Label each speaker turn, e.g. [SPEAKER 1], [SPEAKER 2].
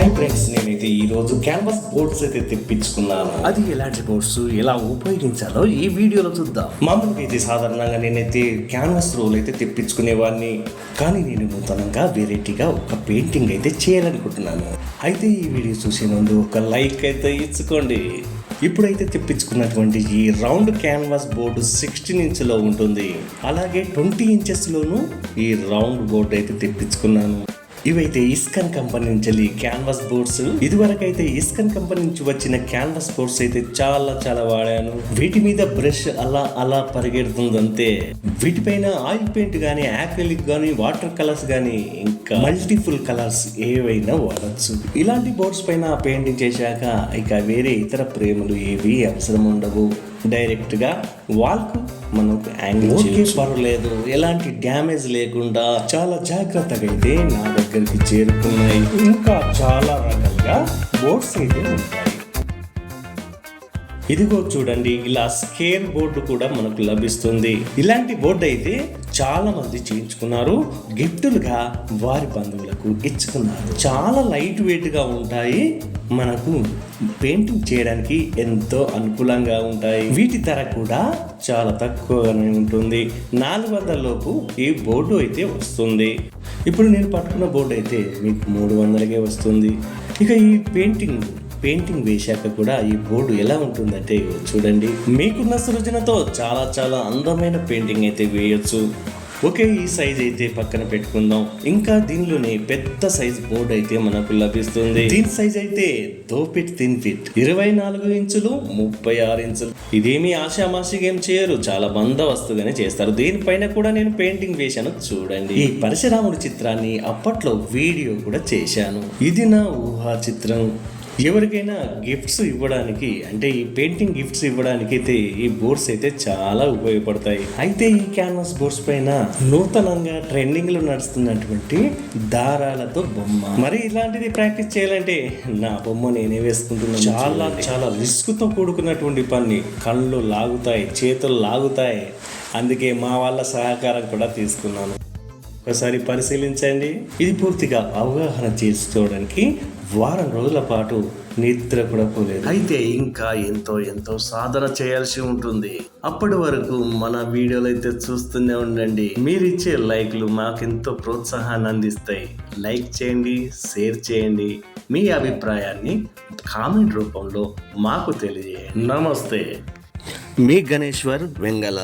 [SPEAKER 1] Hi friends, నేనైతే ఈరోజు canvas boards అయితే తెప్పించుకున్నాను. అది ఎలాంటి బోర్డ్స్, ఎలా ఉపయోగించాలో ఈ వీడియోలో చూద్దాం. మామూలుగా అయితే సాధారణంగా నేనైతే క్యాన్వాస్ రోల్ అయితే తెప్పించుకునేవాడిని, కానీ నేను నూతనంగా వెరైటీగా ఒక పెయింటింగ్ అయితే చేయాలనుకుంటున్నాను. అయితే ఈ వీడియో చూసే ముందు ఒక లైక్ అయితే ఇచ్చుకోండి. ఇప్పుడైతే తెప్పించుకున్నటువంటి ఈ రౌండ్ క్యాన్వాస్ బోర్డు 16 ఇంచులో ఉంటుంది, అలాగే 20 ఇంచెస్లోను ఈ రౌండ్ బోర్డు అయితే తెప్పించుకున్నాను. ఇవైతే ఇస్కన్ కంపెనీ నుంచి క్యాన్వాస్ బోర్డ్స్. ఇదివరకైతే ఇస్కన్ కంపెనీ నుంచి వచ్చిన క్యాన్వాస్ బోర్డ్స్ అయితే చాలా వాడాను. వీటి మీద బ్రష్ అలా పరిగెడుతుంది అంతే. వీటిపైన ఆయిల్ పెయింట్ గానీ, యాక్రిలిక్ గానీ, వాటర్ కలర్స్ గానీ, ఇంకా మల్టిపుల్ కలర్స్ ఏవైనా వాడచ్చు. ఇలాంటి బోర్డ్స్ పైన పెయింటింగ్ చేశాక ఇక వేరే ఇతర ప్రేమలు ఏవి అవసరం ఉండవు. డైరెక్ట్ గా వాల్ కు మనకు యాంగిల్ పర్లేదు, ఎలాంటి డ్యామేజ్ లేకుండా చాలా జాగ్రత్తగా అయితే నా దగ్గరికి చేరుకున్నాయి. ఇంకా చాలా రకాలుగా బోర్డ్స్ అయితే ఉంటాయి. ఇదిగో చూడండి, ఇలా స్కేర్ బోర్డు కూడా మనకు లభిస్తుంది. ఇలాంటి బోర్డు అయితే చాలా మంది చేయించుకున్నారు, గిఫ్టులుగా వారి బంధువులకు ఇచ్చుకున్నారు. చాలా లైట్ వెయిట్ గా ఉంటాయి, మనకు పెయింటింగ్ చేయడానికి ఎంతో అనుకూలంగా ఉంటాయి. వీటి ధర కూడా చాలా తక్కువగానే ఉంటుంది. 400 లోపు ఈ బోర్డు అయితే వస్తుంది. ఇప్పుడు నేను పట్టుకున్న బోర్డు అయితే మీకు 300కే వస్తుంది. ఇక ఈ పెయింటింగ్ వేశాక కూడా ఈ బోర్డు ఎలా ఉంటుందంటే చూడండి, మీకున్న సృజనతో చాలా అందమైన పెయింటింగ్ అయితే వేయొచ్చు. ఓకే, ఈ సైజ్ అయితే పక్కన పెట్టుకుందాం. ఇంకా దీనిలోనే పెద్ద సైజ్ బోర్డు అయితే మనకు లభిస్తుంది. దీని సైజ్ అయితే 2 ఫీట్ 3 ఫీట్ 24 ఇంచులు 36 ఇంచులు. ఇదేమి ఆషామాషిగా ఏం చేయరు, చాలా బందోబస్తుగానే చేస్తారు. దీనిపైన కూడా నేను పెయింటింగ్ వేశాను చూడండి. ఈ పరశురాముడి చిత్రాన్ని అప్పట్లో వీడియో కూడా చేశాను. ఇది నా ఊహా చిత్రం. ఎవరికైనా గిఫ్ట్స్ ఇవ్వడానికి, అంటే ఈ పెయింటింగ్ గిఫ్ట్స్ ఇవ్వడానికి అయితే ఈ బోర్డ్స్ అయితే చాలా ఉపయోగపడతాయి. అయితే ఈ క్యాన్వాస్ బోర్డ్స్ పైన నూతనంగా ట్రెండింగ్ లో నడుస్తున్నటువంటి దారాలతో బొమ్మ. మరి ఇలాంటిది ప్రాక్టీస్ చేయాలంటే నా బొమ్మ నేనే వేసుకుంటున్నాను. చాలా రిస్క్ తో కూడుకున్నటువంటి పని. కళ్ళు లాగుతాయి, చేతులు లాగుతాయి. అందుకే మా వాళ్ళ సహకారం కూడా తీసుకున్నాను. ఒకసారి పరిశీలించండి. ఇది పూర్తిగా అవగాహన చేసుకోవడానికి వారం రోజుల పాటు నిద్ర కూడా పోలేదు. అయితే ఇంకా ఎంతో సాధన చేయాల్సి ఉంటుంది. అప్పటి వరకు మన వీడియోలు అయితే చూస్తూనే ఉండండి. మీరిచ్చే లైక్లు మాకెంతో ప్రోత్సాహాన్ని అందిస్తాయి. లైక్ చేయండి, షేర్ చేయండి, మీ అభిప్రాయాన్ని కామెంట్ రూపంలో మాకు తెలియజేయండి. నమస్తే, మీ గణేశ్వర్ వెంగళ.